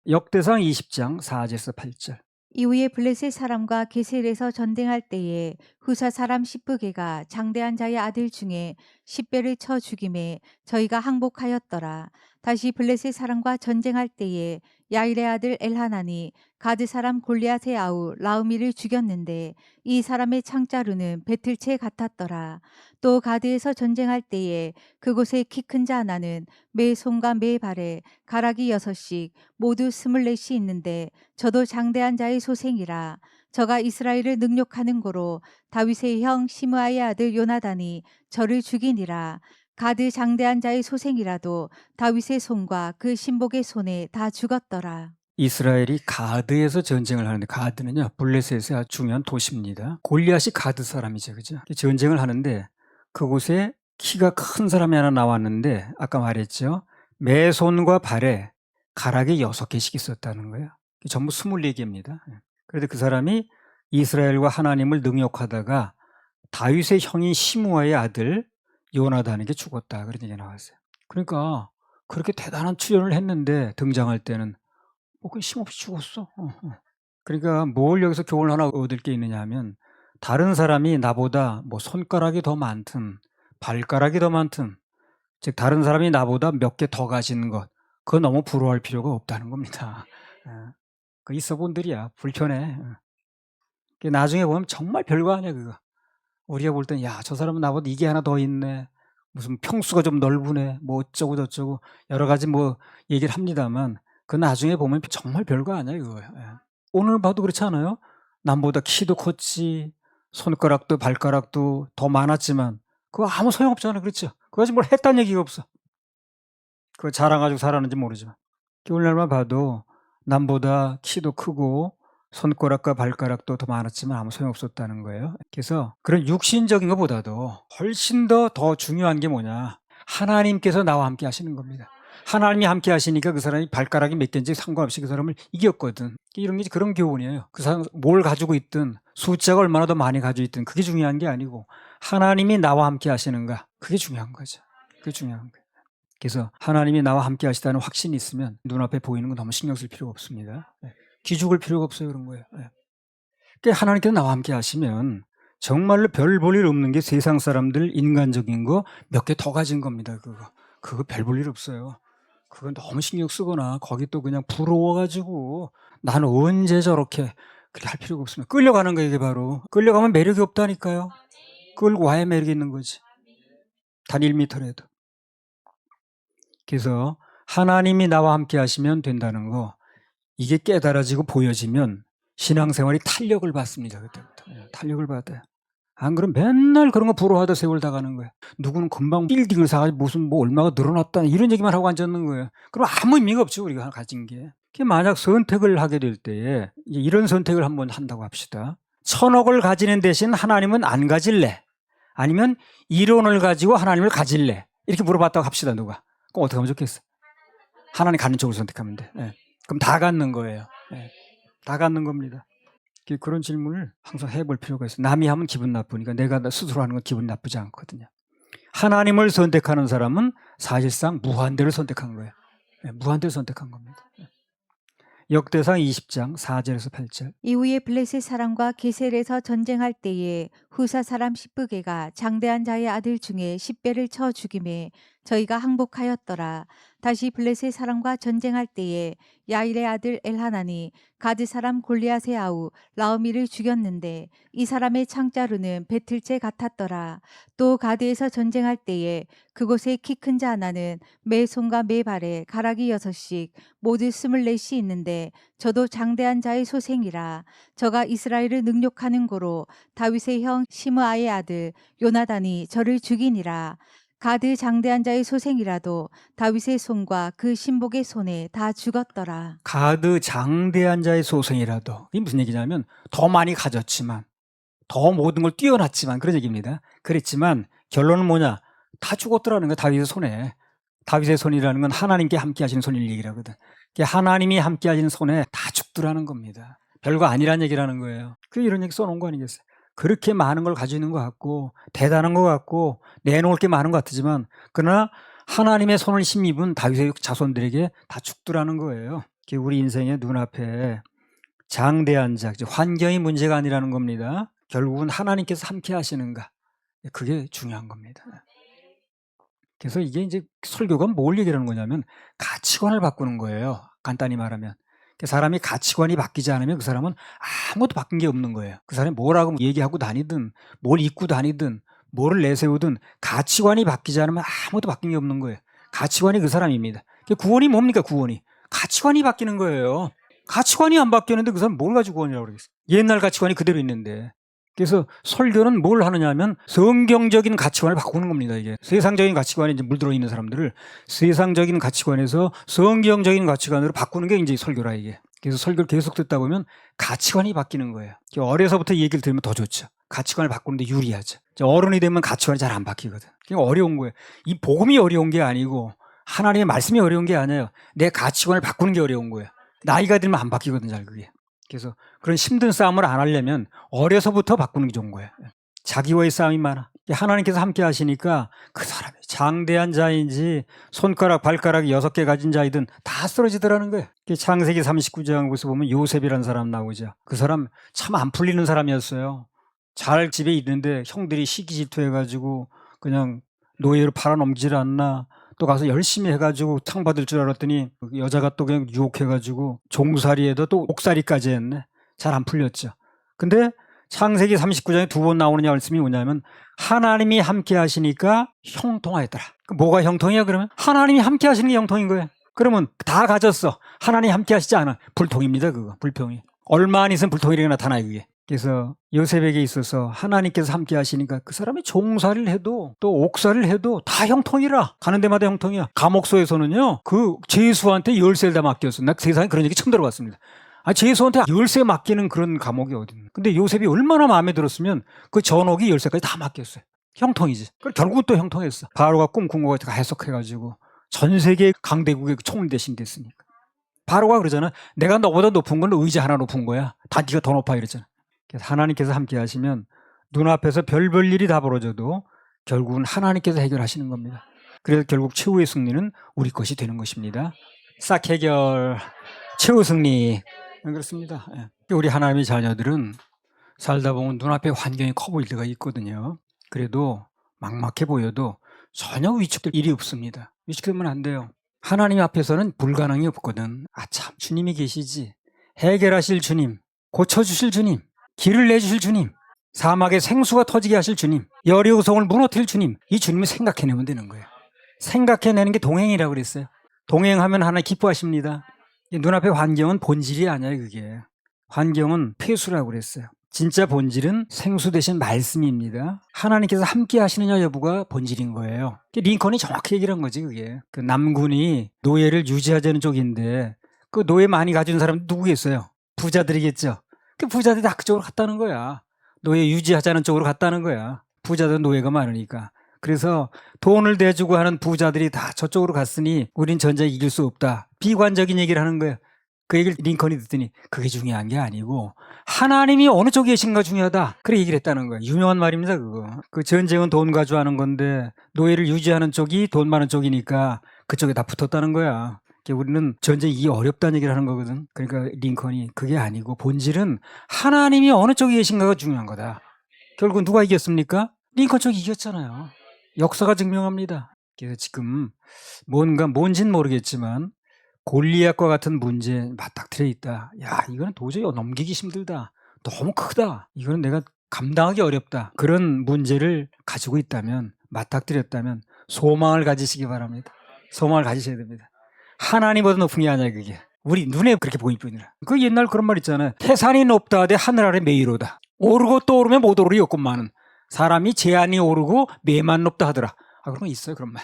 역대상 20장 4절에서 8절. 이후에 블레셋 사람과 게셀에서 전쟁할 때에 후사 사람 시브게가 장대한 자의 아들 중에 10배를 쳐 죽임에 저희가 항복하였더라. 다시 블레셋 사람과 전쟁할 때에 야일의 아들 엘하나니 가드 사람 골리앗의 아우 라우미를 죽였는데 이 사람의 창자루는 배틀채 같았더라. 또 가드에서 전쟁할 때에 그곳에 키 큰 자 하나는 매 손과 매 발에 가락이 6씩 모두 24이 있는데 저도 장대한 자의 소생이라. 저가 이스라엘을 능욕하는 고로 다윗의 형 시므아의 아들 요나단이 저를 죽이니라. 가드 장대한 자의 소생이라도 다윗의 손과 그 신복의 손에 다 죽었더라. 이스라엘이 가드에서 전쟁을 하는데, 가드는요 블레셋의 아주 중요한 도시입니다. 골리앗이 가드 사람이죠, 그죠? 전쟁을 하는데 그곳에 키가 큰 사람이 하나 나왔는데, 아까 말했죠, 매 손과 발에 가락이 6개씩 있었다는 거예요. 전부 24개입니다. 그런데 그 사람이 이스라엘과 하나님을 능욕하다가 다윗의 형인 시므아의 아들 요나단에게 죽었다, 그런 얘기가 나왔어요. 그러니까 그렇게 대단한 출연을 했는데 등장할 때는 그냥 힘없이 죽었어. 그러니까 뭘 여기서 교훈을 하나 얻을 게 있느냐 하면, 다른 사람이 나보다 뭐 손가락이 더 많든 발가락이 더 많든, 즉 다른 사람이 나보다 몇 개 더 가지는 것, 그거 너무 부러워할 필요가 없다는 겁니다. 그 있어 본들이야. 불편해. 나중에 보면 정말 별거 아니야 그거. 우리가 볼 땐 야, 저 사람은 나보다 이게 하나 더 있네, 무슨 평수가 좀 넓으네, 뭐 어쩌고 저쩌고 여러 가지 뭐 얘기를 합니다만, 그 나중에 보면 정말 별거 아니야 이거. 오늘 봐도 그렇지 않아요? 남보다 키도 컸지, 손가락도 발가락도 더 많았지만 그거 아무 소용없잖아, 그렇죠? 그거 가지고 뭘 했다는 얘기가 없어. 그거 자랑가지고 살았는지 모르지만. 오늘날만 봐도 남보다 키도 크고 손가락과 발가락도 더 많았지만 아무 소용없었다는 거예요. 그래서 그런 육신적인 것보다도 훨씬 더 중요한 게 뭐냐, 하나님께서 나와 함께 하시는 겁니다. 하나님이 함께 하시니까 그 사람이 발가락이 몇 개인지 상관없이 그 사람을 이겼거든. 이런 게 그런 교훈이에요. 그 사람 뭘 가지고 있든, 숫자가 얼마나 더 많이 가지고 있든 그게 중요한 게 아니고 하나님이 나와 함께 하시는가, 그게 중요한 거죠. 그게 중요한 거예요. 그래서 하나님이 나와 함께 하시다는 확신이 있으면 눈앞에 보이는 건 너무 신경 쓸 필요가 없습니다. 기죽을 필요가 없어요. 그런 거예요. 그러니까 하나님께서 나와 함께 하시면 정말로 별 볼 일 없는 게 세상 사람들 인간적인 거 몇 개 더 가진 겁니다. 그거 별 볼 일 없어요. 그건 너무 신경 쓰거나 거기 또 그냥 부러워가지고 나는 언제 저렇게, 그렇게 할 필요가 없습니다. 끌려가는 거예요. 이게 바로 끌려가면 매력이 없다니까요. 끌고 와야 매력이 있는 거지, 단 1m라도. 그래서 하나님이 나와 함께 하시면 된다는 거, 이게 깨달아지고 보여지면 신앙생활이 탄력을 받습니다. 그때부터. 탄력을 받아요. 안 그러면 맨날 그런 거 부러워하다 세월 다 가는 거예요. 누구는 금방 빌딩을 사가지고 무슨 뭐 얼마가 늘어났다 이런 얘기만 하고 앉았는 거예요. 그럼 아무 의미가 없죠, 우리가 가진 게. 만약 선택을 하게 될 때에 이런 선택을 한번 한다고 합시다. 1000억을 가지는 대신 하나님은 안 가질래? 아니면 1원을 가지고 하나님을 가질래? 이렇게 물어봤다고 합시다, 누가. 그럼 어떻게 하면 좋겠어? 하나님 갖는 쪽을 선택하면 돼. 그럼 다 갖는 거예요. 다 갖는 겁니다. 그런 질문을 항상 해볼 필요가 있어요. 남이 하면 기분 나쁘니까 내가 스스로 하는 건 기분 나쁘지 않거든요. 하나님을 선택하는 사람은 사실상 무한대를 선택한 거예요. 무한대를 선택한 겁니다. 역대상 20장 4절에서 8절. 이후에 블레셋 사람과 게셀에서 전쟁할 때에 후사 사람 시브게가 장대한 자의 아들 중에 10배를 쳐 죽임에 저희가 항복하였더라. 다시 블레셋 사람과 전쟁할 때에 야일의 아들 엘하나니 가드 사람 골리앗의 아우 라우미를 죽였는데 이 사람의 창자루는 배틀채 같았더라. 또 가드에서 전쟁할 때에 그곳에 키 큰 자 하나는 매 손과 매 발에 가락이 6씩 모두 24이 있는데 저도 장대한 자의 소생이라. 저가 이스라엘을 능욕하는 고로 다윗의 형 시므아의 아들 요나단이 저를 죽이니라. 가드 장대한 자의 소생이라도 다윗의 손과 그 신복의 손에 다 죽었더라. 가드 장대한 자의 소생이라도, 이게 무슨 얘기냐면 더 많이 가졌지만, 더 모든 걸 뛰어났지만, 그런 얘기입니다. 그랬지만 결론은 뭐냐, 다 죽었더라는 거야, 다윗의 손에. 다윗의 손이라는 건 하나님께 함께 하시는 손일 얘기라거든. 하나님이 함께 하시는 손에 다 죽더라는 겁니다. 별거 아니란 얘기라는 거예요. 이런 얘기 써놓은 거 아니겠어요? 그렇게 많은 걸 가지고 있는 것 같고 대단한 것 같고 내놓을 게 많은 것 같지만, 그러나 하나님의 손을 힘입은 다윗의 자손들에게 다 죽더라는 거예요. 우리 인생의 눈앞에 장대한 자, 환경이 문제가 아니라는 겁니다. 결국은 하나님께서 함께 하시는가. 그게 중요한 겁니다. 그래서 이게 이제 설교가 뭘 얘기하는 거냐면 가치관을 바꾸는 거예요. 간단히 말하면. 사람이 가치관이 바뀌지 않으면 그 사람은 아무것도 바뀐 게 없는 거예요. 그 사람이 뭐라고 얘기하고 다니든 뭘 입고 다니든 뭐를 내세우든 가치관이 바뀌지 않으면 아무것도 바뀐 게 없는 거예요. 가치관이 그 사람입니다. 구원이 뭡니까? 구원이. 가치관이 바뀌는 거예요. 가치관이 안 바뀌었는데 그 사람 뭘 가지고 구원이라고 그러겠어요. 옛날 가치관이 그대로 있는데. 그래서 설교는 뭘 하느냐 하면 성경적인 가치관을 바꾸는 겁니다. 이게 세상적인 가치관에 이제 물들어 있는 사람들을 세상적인 가치관에서 성경적인 가치관으로 바꾸는 게 이제 설교라 이게. 그래서 설교를 계속 듣다 보면 가치관이 바뀌는 거예요. 어려서부터 얘기를 들으면 더 좋죠. 가치관을 바꾸는데 유리하죠. 어른이 되면 가치관이 잘 안 바뀌거든. 그러니까 어려운 거예요. 이 복음이 어려운 게 아니고 하나님의 말씀이 어려운 게 아니에요. 내 가치관을 바꾸는 게 어려운 거예요. 나이가 들면 안 바뀌거든 잘 그게. 그래서 그런 힘든 싸움을 안 하려면 어려서부터 바꾸는 게 좋은 거예요. 자기와의 싸움이 많아. 하나님께서 함께 하시니까 그 사람이 장대한 자인지 손가락 발가락이 6개 가진 자이든 다 쓰러지더라는 거예요. 창세기 39장 보서 보면 요셉이라는 사람 나오죠. 그 사람 참 안 풀리는 사람이었어요. 잘 집에 있는데 형들이 시기 질투해가지고 그냥 노예로 팔아넘기질 않나. 또 가서 열심히 해가지고 상 받을 줄 알았더니 여자가 또 그냥 유혹해가지고 종살이에도 또 옥살이까지 했네. 잘 안 풀렸죠. 근데 창세기 39장에 2번 나오는 말씀이 뭐냐면 하나님이 함께 하시니까 형통하였더라. 뭐가 형통이야 그러면? 하나님이 함께 하시는 게 형통인 거예요. 그러면 다 가졌어. 하나님이 함께 하시지 않아. 불통입니다 그거. 불평이. 얼마 안 있으면 불통이라고 나타나요 그게. 그래서 요셉에게 있어서 하나님께서 함께 하시니까 그 사람이 종살이를 해도 또 옥살이를 해도 다 형통이라. 가는 데마다 형통이야. 감옥소에서는요 그 죄수한테 열쇠를 다 맡겼어. 나 세상에 그런 얘기 처음 들어봤습니다. 죄수한테 열쇠 맡기는 그런 감옥이 어딨나. 근데 요셉이 얼마나 마음에 들었으면 그 전옥이 열쇠까지 다 맡겼어요. 형통이지. 결국은 또 형통했어. 바로가 꿈꾼 거 다 해석해가지고 전 세계 강대국의 총 대신 됐으니까. 바로가 그러잖아. 내가 너보다 높은 건 의자 하나 높은 거야. 다 네가 더 높아 이랬잖아. 그래서 하나님께서 함께 하시면 눈앞에서 별별 일이 다 벌어져도 결국은 하나님께서 해결하시는 겁니다. 그래서 결국 최후의 승리는 우리 것이 되는 것입니다. 싹 해결, 최후 승리. 그렇습니다. 우리 하나님의 자녀들은 살다 보면 눈앞에 환경이 커 보일 때가 있거든요. 그래도 막막해 보여도 전혀 위축될 일이 없습니다. 위축되면 안 돼요. 하나님 앞에서는 불가능이 없거든. 참 주님이 계시지. 해결하실 주님, 고쳐주실 주님, 길을 내주실 주님, 사막에 생수가 터지게 하실 주님, 여리고성을 무너뜨릴 주님, 이 주님을 생각해내면 되는 거예요. 생각해내는 게 동행이라고 그랬어요. 동행하면 하나님 기뻐하십니다. 눈앞의 환경은 본질이 아니에요. 그게 환경은 폐수라고 그랬어요. 진짜 본질은 생수 대신 말씀입니다. 하나님께서 함께 하시느냐 여부가 본질인 거예요. 링컨이 정확히 얘기를 한 거지. 그게 그 남군이 노예를 유지하자는 쪽인데 그 노예 많이 가진 사람 누구겠어요? 부자들이겠죠. 그 부자들이 다 그쪽으로 갔다는 거야. 노예 유지하자는 쪽으로 갔다는 거야. 부자들은 노예가 많으니까. 그래서 돈을 대주고 하는 부자들이 다 저쪽으로 갔으니 우린 전쟁에 이길 수 없다. 비관적인 얘기를 하는 거예요. 그 얘기를 링컨이 듣더니 그게 중요한 게 아니고 하나님이 어느 쪽에 계신가 중요하다. 그래 얘기를 했다는 거예요. 유명한 말입니다 그거. 그 전쟁은 돈 가지고 하는 건데 노예를 유지하는 쪽이 돈 많은 쪽이니까 그쪽에 다 붙었다는 거야. 우리는 전쟁이 이게 어렵다는 얘기를 하는 거거든. 그러니까 링컨이 그게 아니고 본질은 하나님이 어느 쪽에 계신가가 중요한 거다. 결국 누가 이겼습니까? 링컨 쪽이 이겼잖아요. 역사가 증명합니다. 그래서 지금 뭔진 모르겠지만 골리앗과 같은 문제에 맞닥뜨려 있다. 야, 이거는 도저히 넘기기 힘들다. 너무 크다. 이거는 내가 감당하기 어렵다. 그런 문제를 가지고 있다면, 맞닥뜨렸다면 소망을 가지시기 바랍니다. 소망을 가지셔야 됩니다. 하나님보다 높은 게 아니야 그게. 우리 눈에 그렇게 보일 뿐이라. 그 옛날 그런 말 있잖아요. 태산이 높다 하되 하늘 아래 매이로다. 오르고 또 오르면 못 오르리 없건만은. 사람이 재안이 오르고 매만 높다 하더라. 그런 거 있어요 그런 말.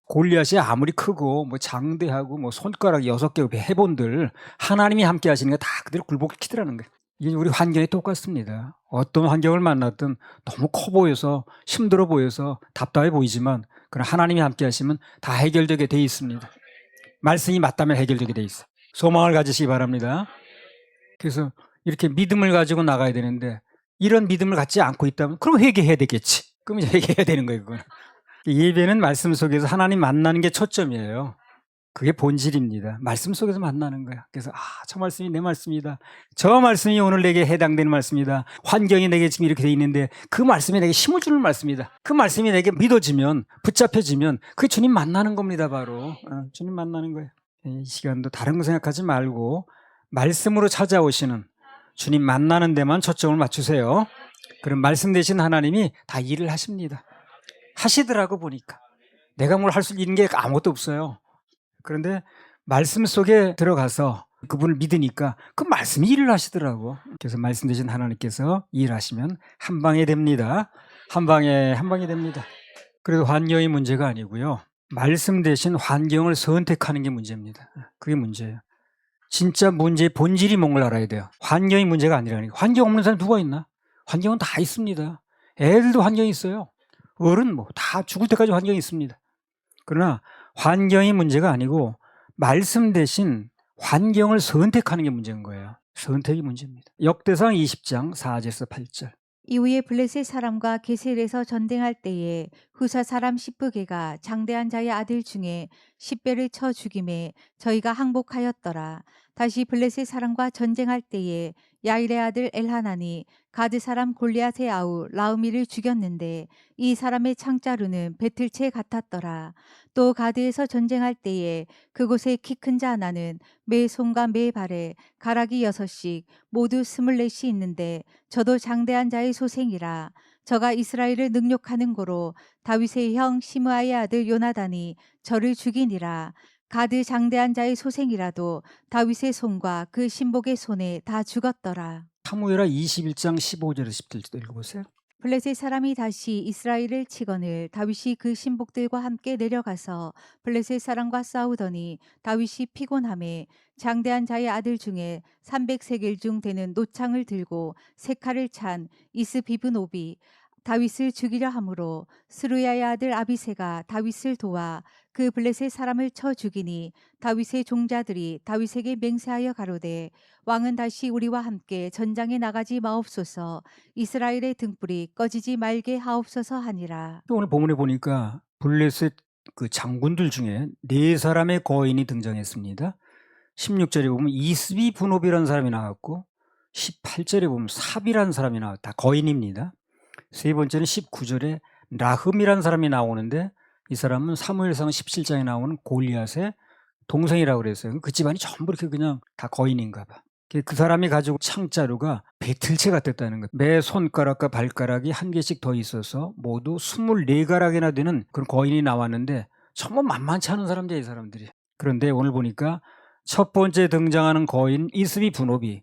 골리앗이 아무리 크고 뭐 장대하고 뭐 손가락 6개 해본들 하나님이 함께 하시는 게 다 그대로 굴복시키더라는 거예요. 이게 우리 환경이 똑같습니다. 어떤 환경을 만났든 너무 커 보여서 힘들어 보여서 답답해 보이지만 그러나 하나님이 함께 하시면 다 해결되게 돼 있습니다. 말씀이 맞다면 해결되게 돼 있어요. 소망을 가지시기 바랍니다. 그래서 이렇게 믿음을 가지고 나가야 되는데 이런 믿음을 갖지 않고 있다면 그럼 회개해야 되겠지. 그럼 이제 회개해야 되는 거예요. 그건. 예배는 말씀 속에서 하나님 만나는 게 초점이에요. 그게 본질입니다. 말씀 속에서 만나는 거야. 그래서 저 말씀이 내 말씀이다. 저 말씀이 오늘 내게 해당되는 말씀이다. 환경이 내게 지금 이렇게 돼 있는데 그 말씀이 내게 힘을 주는 말씀이다. 그 말씀이 내게 믿어지면, 붙잡혀지면 그게 주님 만나는 겁니다. 바로 주님 만나는 거예요. 이 시간도 다른 거 생각하지 말고 말씀으로 찾아오시는 주님 만나는 데만 초점을 맞추세요. 그럼 말씀 되신 하나님이 다 일을 하십니다. 하시더라고 보니까. 내가 뭘 할 수 있는 게 아무것도 없어요. 그런데 말씀 속에 들어가서 그분을 믿으니까 그 말씀이 일을 하시더라고. 그래서 말씀 되신 하나님께서 일하시면 한 방에 됩니다. 한 방에 됩니다. 그래도 환경이 문제가 아니고요. 말씀 대신 환경을 선택하는 게 문제입니다. 그게 문제예요. 진짜 문제의 본질이 뭔걸 알아야 돼요. 환경이 문제가 아니라니까. 환경 없는 사람 누가 있나? 환경은 다 있습니다. 애들도 환경이 있어요. 어른 다 죽을 때까지 환경이 있습니다. 그러나 환경이 문제가 아니고 말씀 대신 환경을 선택하는 게 문제인 거예요. 선택이 문제입니다. 역대상 20장 4절에서 8절. 이후에 블레셋 사람과 게셀에서 전쟁할 때에 후사 사람 시브게가 장대한 자의 아들 중에 10배를 쳐 죽임에 저희가 항복하였더라. 다시 블레셋 사람과 전쟁할 때에 야일의 아들 엘하나니 가드 사람 골리앗의 아우 라우미를 죽였는데 이 사람의 창자루는 배틀채 같았더라. 또 가드에서 전쟁할 때에 그곳에 키 큰 자 하나는 매 손과 매 발에 가락이 6씩 모두 24이 있는데 저도 장대한 자의 소생이라. 저가 이스라엘을 능욕하는 고로 다윗의 형 시므아의 아들 요나단이 저를 죽이니라. 가드 장대한 자의 소생이라도 다윗의 손과 그 신복의 손에 다 죽었더라. 사무엘하 21장 15절에서 17절 읽어보세요. 블레셋 사람이 다시 이스라엘을 치거늘 다윗이 그 신복들과 함께 내려가서 블레셋 사람과 싸우더니 다윗이 피곤함에 장대한 자의 아들 중에 300세겔 중 되는 노창을 들고 세 칼을 찬 이스비브노비 다윗을 죽이려 함으로 스루야의 아들 아비새가 다윗을 도와 그 블레셋 사람을 쳐 죽이니 다윗의 종자들이 다윗에게 맹세하여 가로되 왕은 다시 우리와 함께 전장에 나가지 마옵소서 이스라엘의 등불이 꺼지지 말게 하옵소서 하니라. 오늘 본문에 보니까 블레셋 그 장군들 중에 4사람의 거인이 등장했습니다. 16절에 보면 이스비 분업이라는 사람이 나왔고 18절에 보면 삽이라는 사람이 나왔다. 거인입니다. 세 번째는 19절에 라흠이라는 사람이 나오는데 이 사람은 사무엘상 17장에 나오는 골리앗의 동생이라고 그랬어요. 그 집안이 전부 이렇게 그냥 다 거인인가 봐. 그 사람이 가지고 창자루가 배틀채 같았다는 거예요. 매 손가락과 발가락이 한 개씩 더 있어서 모두 24가락이나 되는 그런 거인이 나왔는데 정말 만만치 않은 사람들이에요, 이 사람들이. 그런데 오늘 보니까 첫 번째 등장하는 거인 이스비 분업이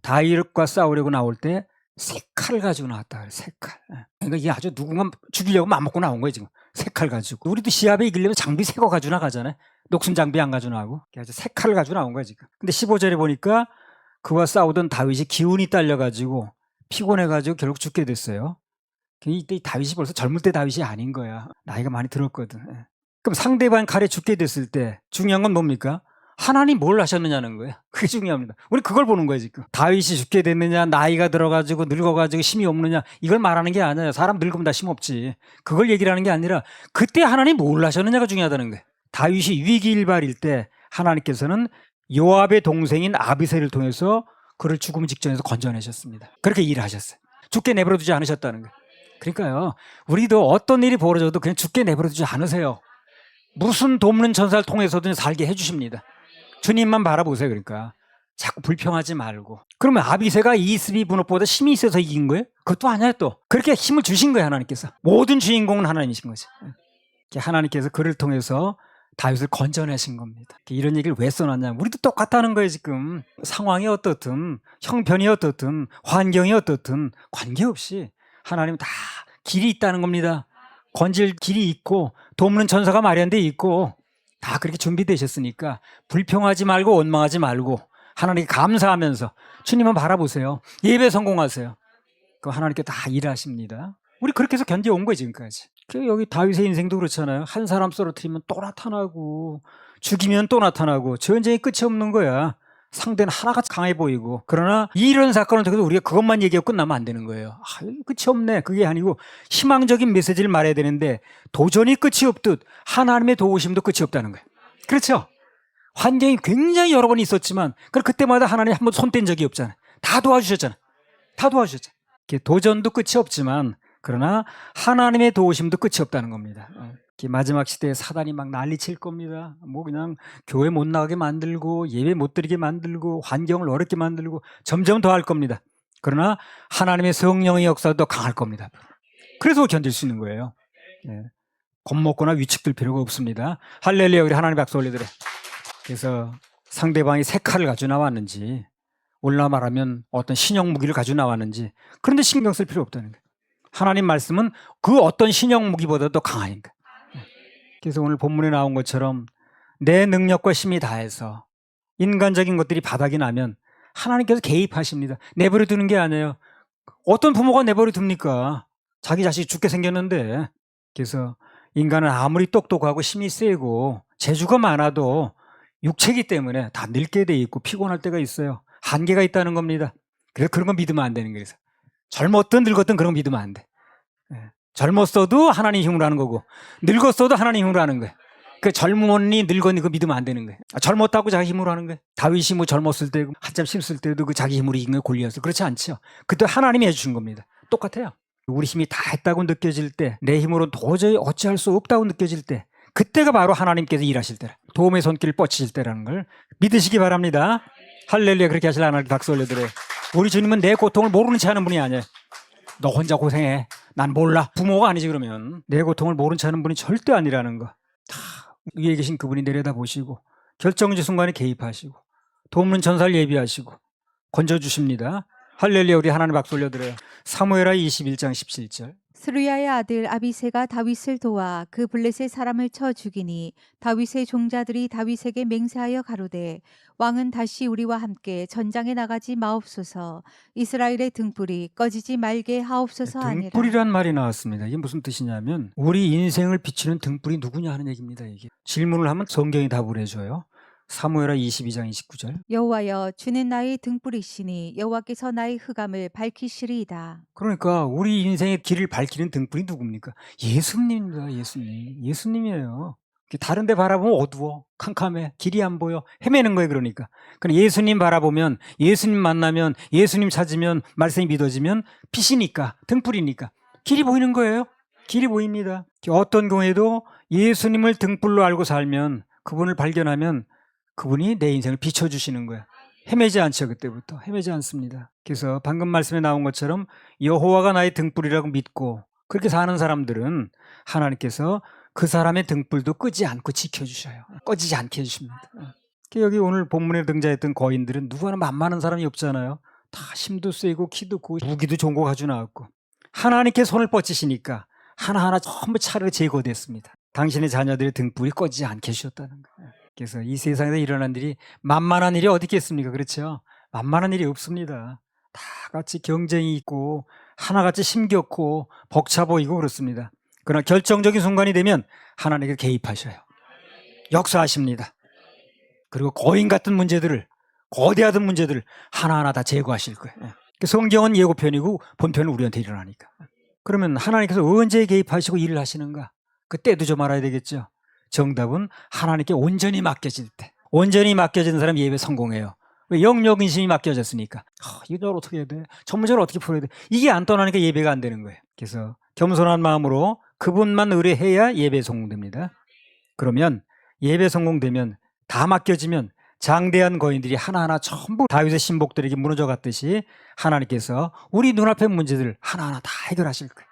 다윗과 싸우려고 나올 때 세 칼을 가지고 나왔다 그래. 세 칼. 그러니까 이게 아주 누군가 죽이려고 맘먹고 나온 거예요 지금. 세 칼 가지고. 우리도 시합에 이기려면 장비 새 거 가지고 나가잖아요. 녹슨 장비 안 가지고 나가고. 아주 세 칼을 가지고 나온 거야 지금. 근데 15절에 보니까 그와 싸우던 다윗이 기운이 딸려가지고 피곤해가지고 결국 죽게 됐어요. 이때 다윗이 벌써 젊을 때 다윗이 아닌 거야. 나이가 많이 들었거든. 그럼 상대방 칼에 죽게 됐을 때 중요한 건 뭡니까? 하나님 뭘 하셨느냐는 거예요. 그게 중요합니다. 우리 그걸 보는 거예요 지금. 다윗이 죽게 됐느냐, 나이가 들어가지고 늙어가지고 힘이 없느냐, 이걸 말하는 게 아니에요. 사람 늙으면 다 힘 없지. 그걸 얘기를 하는 게 아니라 그때 하나님 뭘 하셨느냐가 중요하다는 거예요. 다윗이 위기일발일 때 하나님께서는 요압의 동생인 아비새를 통해서 그를 죽음 직전에서 건져내셨습니다. 그렇게 일을 하셨어요. 죽게 내버려두지 않으셨다는 거예요. 그러니까요, 우리도 어떤 일이 벌어져도 그냥 죽게 내버려두지 않으세요. 무슨 돕는 천사를 통해서든 살게 해주십니다. 주님만 바라보세요. 그러니까 자꾸 불평하지 말고. 그러면 아비새가 이스비 분업보다 힘이 있어서 이긴 거예요? 그것도 아니에요. 또 그렇게 힘을 주신 거예요. 하나님께서. 모든 주인공은 하나님이신 거죠. 하나님께서 그를 통해서 다윗을 건져내신 겁니다. 이런 얘기를 왜 써놨냐면 우리도 똑같다는 거예요. 지금 상황이 어떻든 형편이 어떻든 환경이 어떻든 관계없이 하나님은 다 길이 있다는 겁니다. 건질 길이 있고 돕는 천사가 마련돼 있고 다 그렇게 준비되셨으니까 불평하지 말고 원망하지 말고 하나님께 감사하면서 주님만 바라보세요. 예배 성공하세요. 그럼 하나님께 다 일하십니다. 우리 그렇게 해서 견뎌온 거예요 지금까지. 여기 다윗의 인생도 그렇잖아요. 한 사람 쓰러뜨리면 또 나타나고 죽이면 또 나타나고 전쟁이 끝이 없는 거야. 상대는 하나같이 강해 보이고. 그러나 이런 사건을 통해서 우리가 그것만 얘기하고 끝나면 안 되는 거예요. 끝이 없네. 그게 아니고 희망적인 메시지를 말해야 되는데 도전이 끝이 없듯 하나님의 도우심도 끝이 없다는 거예요. 그렇죠? 환경이 굉장히 여러 번 있었지만 그때마다 하나님이 한 번 손 뗀 적이 없잖아요. 다 도와주셨잖아요. 다 도와주셨잖아요. 도전도 끝이 없지만 그러나 하나님의 도우심도 끝이 없다는 겁니다. 마지막 시대에 사단이 막 난리칠 겁니다. 뭐 그냥 교회 못 나가게 만들고 예배 못 드리게 만들고 환경을 어렵게 만들고 점점 더 할 겁니다. 그러나 하나님의 성령의 역사도 강할 겁니다. 그래서 견딜 수 있는 거예요. 겁먹거나 위축될 필요가 없습니다. 할렐루야. 우리 하나님 박수 올려드려. 그래서 상대방이 새 칼을 가지고 나왔는지 올라 말하면 어떤 신형 무기를 가지고 나왔는지 그런데 신경 쓸 필요 없다는 거예요. 하나님 말씀은 그 어떤 신형 무기보다도 강하니까. 그래서 오늘 본문에 나온 것처럼 내 능력과 힘이 다해서 인간적인 것들이 바닥이 나면 하나님께서 개입하십니다. 내버려 두는 게 아니에요. 어떤 부모가 내버려 둡니까? 자기 자식이 죽게 생겼는데. 그래서 인간은 아무리 똑똑하고 힘이 세고 재주가 많아도 육체이기 때문에 다 늙게 돼 있고 피곤할 때가 있어요. 한계가 있다는 겁니다. 그래서 그런 거 믿으면 안 되는 거예요. 젊었든 늙었든 그런 거 믿으면 안 돼. 젊었어도 하나님 힘으로 하는 거고 늙었어도 하나님 힘으로 하는 거예요. 그 젊었니 늙었니 그거 믿으면 안 되는 거예요. 젊었다고 자기 힘으로 하는 거예요. 다윗이 뭐 젊었을 때 한참 힘쓸 때도 그 자기 힘으로 이긴 거 골리앗을 그렇지 않죠. 그때 하나님이 해주신 겁니다. 똑같아요. 우리 힘이 다 했다고 느껴질 때 내 힘으로 도저히 어찌할 수 없다고 느껴질 때 그때가 바로 하나님께서 일하실 때라 도움의 손길을 뻗치실 때라는 걸 믿으시기 바랍니다. 할렐루야. 그렇게 하실 하나님 박수 올려드려요. 우리 주님은 내 고통을 모르는 체 하는 분이 아니에요. 너 혼자 고생해. 난 몰라. 부모가 아니지 그러면. 내 고통을 모른 체 하는 분이 절대 아니라는 거. 다 위에 계신 그분이 내려다보시고 결정적 순간에 개입하시고 돕는 전사를 예비하시고 건져주십니다. 할렐루야. 우리 하나님 박수 올려드려요. 사무엘하 21장 17절. 스루야의 아들 아비새가 다윗을 도와 그 블레셋 사람을 쳐 죽이니 다윗의 종자들이 다윗에게 맹세하여 가로되 왕은 다시 우리와 함께 전장에 나가지 마옵소서 이스라엘의 등불이 꺼지지 말게 하옵소서 하니라. 등불이란 말이 나왔습니다. 이게 무슨 뜻이냐면 우리 인생을 비추는 등불이 누구냐 하는 얘기입니다. 이게 질문을 하면 성경이 답을 해줘요. 사무엘하 22장 29절. 여호와여 주는 나의 등불이시니 여호와께서 나의 흑암을 밝히시리이다. 그러니까 우리 인생의 길을 밝히는 등불이 누굽니까? 예수님입니다. 예수님이에요. 다른 데 바라보면 어두워, 캄캄해, 길이 안 보여, 헤매는 거예요. 그러니까 예수님 바라보면, 예수님 만나면, 예수님 찾으면, 말씀이 믿어지면 빛이니까, 등불이니까 길이 보이는 거예요. 길이 보입니다. 어떤 경우에도 예수님을 등불로 알고 살면, 그분을 발견하면 그분이 내 인생을 비춰주시는 거예요. 헤매지 않죠. 그때부터 헤매지 않습니다. 그래서 방금 말씀에 나온 것처럼 여호와가 나의 등불이라고 믿고 그렇게 사는 사람들은 하나님께서 그 사람의 등불도 끄지 않고 지켜주셔요. 꺼지지 않게 해주십니다. 여기 오늘 본문에 등장했던 거인들은 누구 하나 만만한 사람이 없잖아요. 다 힘도 세고 키도 크고 무기도 좋은 거 가지고 나왔고 하나님께 손을 뻗치시니까 하나하나 전부 차례로 제거됐습니다. 당신의 자녀들의 등불이 꺼지지 않게 해주셨다는 거예요. 그래서 이 세상에서 일어난 일이 만만한 일이 어디 있겠습니까? 그렇죠? 만만한 일이 없습니다. 다 같이 경쟁이 있고 하나같이 힘겹고 벅차 보이고 그렇습니다. 그러나 결정적인 순간이 되면 하나님께서 개입하셔요. 역사하십니다. 그리고 거인 같은 문제들을 거대하던 문제들을 하나하나 다 제거하실 거예요. 성경은 예고편이고 본편은 우리한테 일어나니까. 그러면 하나님께서 언제 개입하시고 일을 하시는가? 그때도 좀 알아야 되겠죠. 정답은 하나님께 온전히 맡겨질 때. 온전히 맡겨지는 사람 예배 성공해요. 왜? 영역 인심이 맡겨졌으니까. 이걸 어떻게 해야 돼? 저 문제를 어떻게 풀어야 돼? 이게 안 떠나니까 예배가 안 되는 거예요. 그래서 겸손한 마음으로 그분만 의뢰해야 예배 성공됩니다. 그러면 예배 성공되면 다 맡겨지면 장대한 거인들이 하나하나 전부 다윗의 신복들에게 무너져 갔듯이 하나님께서 우리 눈앞의 문제들을 하나하나 다 해결하실 거예요.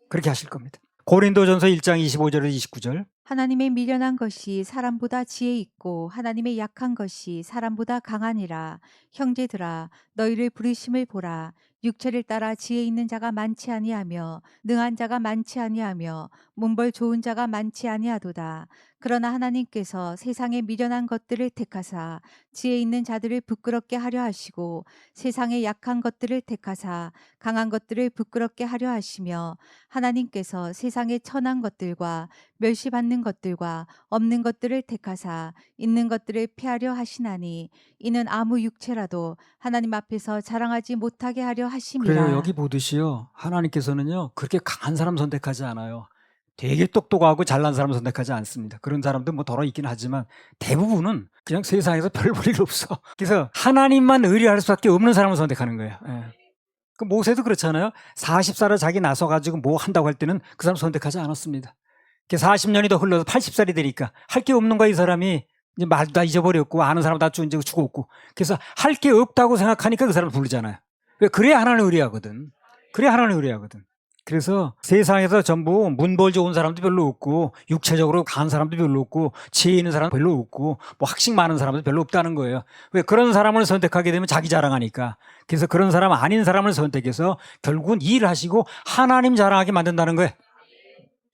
그렇게 하실 겁니다. 고린도전서 1장 25절에서 29절. 하나님의 미련한 것이 사람보다 지혜 있고 하나님의 약한 것이 사람보다 강하니라. 형제들아 너희를 부르심을 보라. 육체를 따라 지혜 있는 자가 많지 아니하며 능한 자가 많지 아니하며 문벌 좋은 자가 많지 아니하도다. 그러나 하나님께서 세상의 미련한 것들을 택하사 지혜 있는 자들을 부끄럽게 하려 하시고 세상의 약한 것들을 택하사 강한 것들을 부끄럽게 하려 하시며 하나님께서 세상의 천한 것들과 멸시받는 것들과 없는 것들을 택하사 있는 것들을 피하려 하시나니 이는 아무 육체라도 하나님 앞에서 자랑하지 못하게 하려 하심이라. 그래요. 여기 보듯이요. 하나님께서는요. 그렇게 강한 사람 선택하지 않아요. 되게 똑똑하고 잘난 사람을 선택하지 않습니다. 그런 사람도 뭐 더러 있긴 하지만 대부분은 그냥 세상에서 별 볼 일 없어. 그래서 하나님만 의뢰할 수밖에 없는 사람을 선택하는 거예요. 예. 그 모세도 그렇잖아요. 40살에 자기 나서가지고 뭐 한다고 할 때는 그 사람 선택하지 않았습니다. 40년이 더 흘러서 80살이 되니까 할 게 없는 거야, 이 사람이. 이제 말도 다 잊어버렸고 아는 사람 다 이제 죽었고. 그래서 할 게 없다고 생각하니까 그 사람을 부르잖아요. 왜? 그래야 하나님을 의뢰하거든. 그래야 하나님을 의뢰하거든. 그래서 세상에서 전부 문벌 좋은 사람도 별로 없고 육체적으로 강한 사람도 별로 없고 지혜 있는 사람도 별로 없고 뭐 학식 많은 사람도 별로 없다는 거예요. 왜? 그런 사람을 선택하게 되면 자기 자랑하니까. 그래서 그런 사람 아닌 사람을 선택해서 결국은 일하시고 하나님 자랑하게 만든다는 거예요.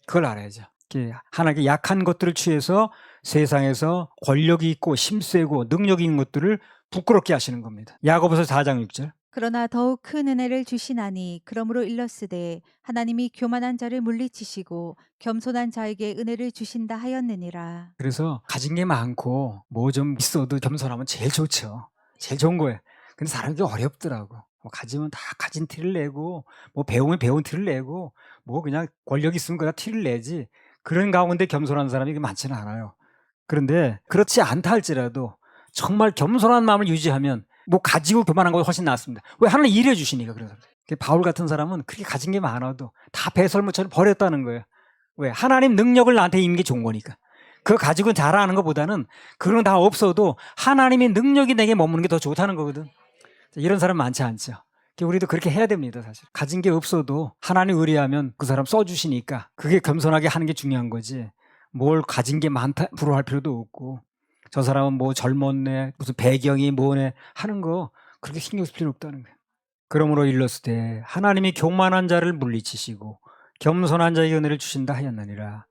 그걸 알아야죠. 하나님께 약한 것들을 취해서 세상에서 권력이 있고 힘세고 능력이 있는 것들을 부끄럽게 하시는 겁니다. 야고보서 4장 6절. 그러나 더욱 큰 은혜를 주시나니 그러므로 일렀으되 하나님이 교만한 자를 물리치시고 겸손한 자에게 은혜를 주신다 하였느니라. 그래서 가진 게 많고 뭐 좀 있어도 겸손하면 제일 좋죠. 제일 좋은 거예요. 근데 사람이 어렵더라고. 뭐 가지면 다 가진 티를 내고 뭐 배우면 배운 티를 내고 뭐 그냥 권력 있으면 그냥 티를 내지. 그런 가운데 겸손한 사람이 많지는 않아요. 그런데 그렇지 않다 할지라도 정말 겸손한 마음을 유지하면 뭐 가지고 교만한 것보다 훨씬 낫습니다. 왜? 하나님 일해 주시니까. 그래서 바울 같은 사람은 그렇게 가진 게 많아도 다 배설물처럼 버렸다는 거예요. 왜? 하나님 능력을 나한테 임는 게 좋은 거니까. 그거 가지고 자랑하는 것보다는 그런 다 없어도 하나님의 능력이 내게 머무는 게 더 좋다는 거거든. 이런 사람 많지 않죠. 우리도 그렇게 해야 됩니다. 사실 가진 게 없어도 하나님 의뢰하면 그 사람 써주시니까 그게 겸손하게 하는 게 중요한 거지. 뭘 가진 게 많다 부러워할 필요도 없고 저 사람은 뭐 젊었네 무슨 배경이 뭐네 하는 거 그렇게 신경 쓸 필요 없다는 거예요. 그러므로 일렀으되 하나님이 교만한 자를 물리치시고 겸손한 자에게 은혜를 주신다 하였느니라.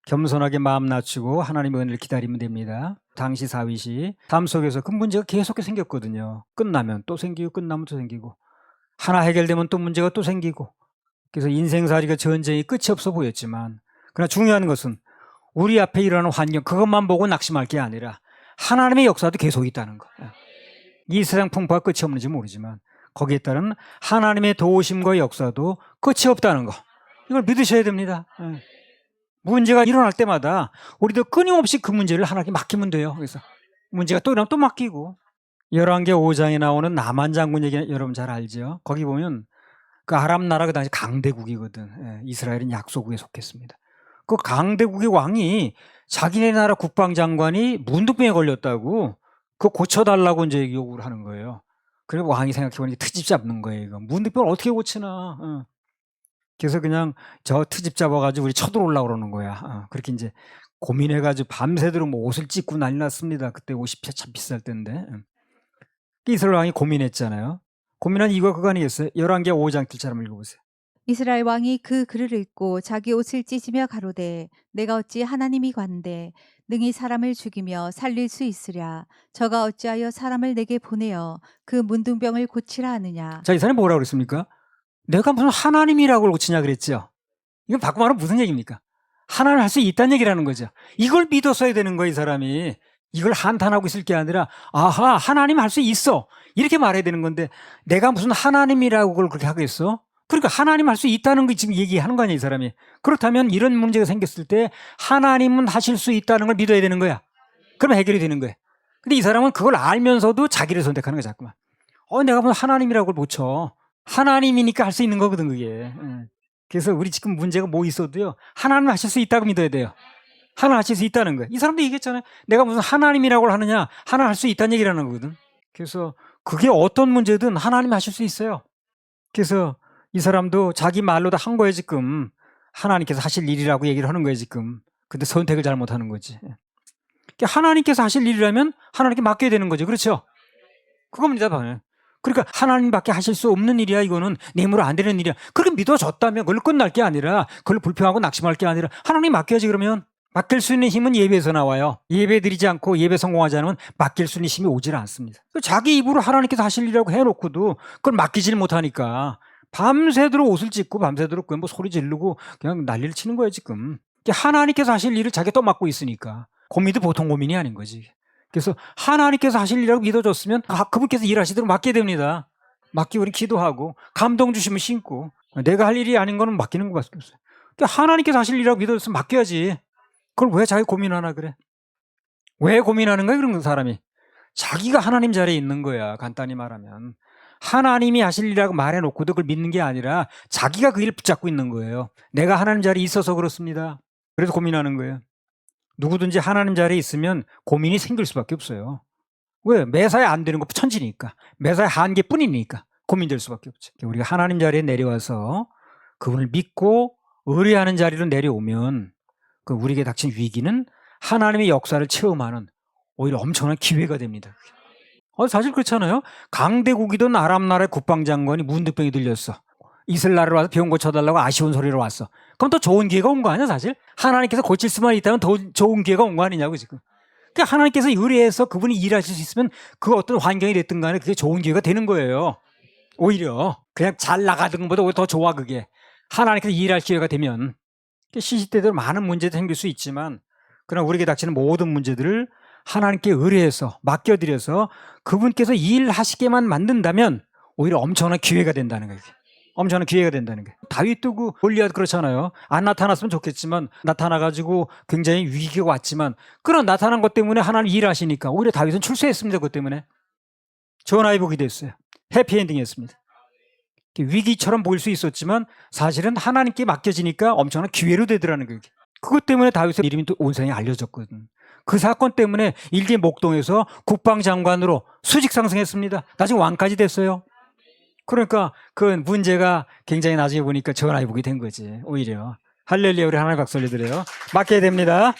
겸손하게 마음 낮추고 하나님의 은혜를 기다리면 됩니다. 당시 다윗이 삶 속에서 그 문제가 계속해서 생겼거든요. 끝나면 또 생기고 끝나면 또 생기고 하나 해결되면 또 문제가 또 생기고 그래서 인생살이가 전쟁이 끝이 없어 보였지만 그러나 중요한 것은 우리 앞에 일어나는 환경 그것만 보고 낙심할 게 아니라 하나님의 역사도 계속 있다는 거. 이 세상 풍파가 끝이 없는지 모르지만 거기에 따른 하나님의 도우심과 역사도 끝이 없다는 거. 이걸 믿으셔야 됩니다. 문제가 일어날 때마다 우리도 끊임없이 그 문제를 하나님께 맡기면 돼요. 그래서 문제가 또 일어나면 또 맡기고 열왕기 5장에 나오는 나만 장군 얘기 여러분 잘 알죠? 거기 보면 그 아람 나라 그 당시 강대국이거든. 이스라엘은 약소국에 속했습니다. 그 강대국의 왕이 자기네 나라 국방장관이 문둥병에 걸렸다고 그거 고쳐달라고 이제 요구를 하는 거예요. 그리고 왕이 생각해보니까 트집 잡는 거예요. 이거 문둥병을 어떻게 고치나. 그래서 그냥 저 트집 잡아가지고 우리 쳐들어오려고 그러는 거야. 그렇게 이제 고민해가지고 밤새도록 뭐 옷을 찢고 난리 났습니다. 그때 옷이 참 비쌀 때인데. 이스라엘 왕이 고민했잖아요. 고민한 이유가 그거 아니겠어요? 열왕기 5장 7절 읽어보세요. 이스라엘 왕이 그 글을 읽고 자기 옷을 찢으며 가로되 내가 어찌 하나님이 관대 능히 사람을 죽이며 살릴 수 있으랴 저가 어찌하여 사람을 내게 보내어 그 문둥병을 고치라 하느냐. 자, 이 사람이 뭐라고 그랬습니까? 내가 무슨 하나님이라고 고치냐 그랬죠. 이건 바꿔 말하면 무슨 얘기입니까? 하나님 할 수 있다는 얘기라는 거죠. 이걸 믿었어야 되는 거예요, 이 사람이. 이걸 한탄하고 있을 게 아니라 아하, 하나님 할 수 있어. 이렇게 말해야 되는 건데 내가 무슨 하나님이라고 그걸 그렇게 하겠어? 그러니까 하나님 할 수 있다는 거 지금 얘기하는 거 아니에요, 이 사람이. 그렇다면 이런 문제가 생겼을 때 하나님은 하실 수 있다는 걸 믿어야 되는 거야. 그러면 해결이 되는 거예요. 근데 이 사람은 그걸 알면서도 자기를 선택하는 거야, 자꾸만. 내가 무슨 하나님이라고 못 쳐. 하나님이니까 할 수 있는 거거든, 그게. 그래서 우리 지금 문제가 뭐 있어도요, 하나님 하실 수 있다고 믿어야 돼요. 하나님 하실 수 있다는 거예요. 이 사람도 얘기했잖아요. 내가 무슨 하나님이라고 하느냐, 하나님 할 수 있다는 얘기라는 거거든. 그래서 그게 어떤 문제든 하나님 하실 수 있어요. 그래서 이 사람도 자기 말로 다 한 거예요, 지금. 하나님께서 하실 일이라고 얘기를 하는 거예요, 지금. 근데 선택을 잘못하는 거지. 그러니까 하나님께서 하실 일이라면 하나님께 맡겨야 되는 거죠. 그렇죠? 그겁니다. 그러니까 하나님밖에 하실 수 없는 일이야. 이거는 내 힘으로 안 되는 일이야. 그렇게 믿어졌다면 그걸 끝날 게 아니라 그걸 불평하고 낙심할 게 아니라 하나님 맡겨야지. 그러면 맡길 수 있는 힘은 예배에서 나와요. 예배 드리지 않고 예배 성공하지 않으면 맡길 수 있는 힘이 오질 않습니다. 자기 입으로 하나님께서 하실 일이라고 해놓고도 그걸 맡기질 못하니까 밤새도록 옷을 찢고 밤새도록 그냥 뭐 소리 지르고 그냥 난리를 치는 거예요, 지금. 하나님께서 하실 일을 자기가 또 맡고 있으니까 고민도 보통 고민이 아닌 거지. 그래서 하나님께서 하실 일이라고 믿어줬으면 그분께서 일하시도록 맡게 됩니다. 맡기고 우리 기도하고 감동 주시면 신고 내가 할 일이 아닌 거는 맡기는 것밖에 없어요. 그러니까 하나님께서 하실 일이라고 믿었으면 맡겨야지. 그걸 왜 자기 고민하나 그래? 왜 고민하는 거야 그런 사람이? 자기가 하나님 자리에 있는 거야. 간단히 말하면. 하나님이 하실 일이라고 말해놓고도 그걸 믿는 게 아니라 자기가 그 일을 붙잡고 있는 거예요. 내가 하나님 자리에 있어서 그렇습니다. 그래서 고민하는 거예요. 누구든지 하나님 자리에 있으면 고민이 생길 수밖에 없어요. 왜? 매사에 안 되는 거 천지니까. 매사에 한계뿐이니까 고민될 수밖에 없죠. 우리가 하나님 자리에 내려와서 그분을 믿고 의뢰하는 자리로 내려오면 그 우리에게 닥친 위기는 하나님의 역사를 체험하는 오히려 엄청난 기회가 됩니다. 사실 그렇잖아요. 강대국이던 아람 나라의 국방장관이 문득병이 들렸어. 이스라엘 나라로 와서 병 고쳐달라고 아쉬운 소리로 왔어. 그럼 더 좋은 기회가 온 거 아니야 사실? 하나님께서 고칠 수만 있다면 더 좋은 기회가 온 거 아니냐고 지금. 그러니까 하나님께서 의뢰해서 그분이 일하실 수 있으면 그 어떤 환경이 됐든 간에 그게 좋은 기회가 되는 거예요. 오히려 그냥 잘 나가던 것보다 오히려 더 좋아 그게. 하나님께서 일할 기회가 되면 시시때대로 많은 문제도 생길 수 있지만 그러나 우리에게 닥치는 모든 문제들을 하나님께 의뢰해서 맡겨드려서 그분께서 일하시게만 만든다면 오히려 엄청난 기회가 된다는 거예요. 엄청난 기회가 된다는 거예요. 다윗도 그 골리앗 그렇잖아요. 안 나타났으면 좋겠지만 나타나가지고 굉장히 위기가 왔지만 그런 나타난 것 때문에 하나님 일하시니까 오히려 다윗은 출세했습니다. 그것 때문에. 전화위복이 됐어요. 해피엔딩이었습니다. 위기처럼 보일 수 있었지만 사실은 하나님께 맡겨지니까 엄청난 기회로 되더라는 거예요. 그것 때문에 다윗의 이름이 또 온 세상에 알려졌거든. 그 사건 때문에 일개 목동에서 국방장관으로 수직 상승했습니다. 나중에 왕까지 됐어요. 그러니까 그 문제가 굉장히 나중에 보니까 전화위복이 된 거지. 오히려. 할렐루야. 우리 하나님 박수 올려드려요. 맡겨야 됩니다.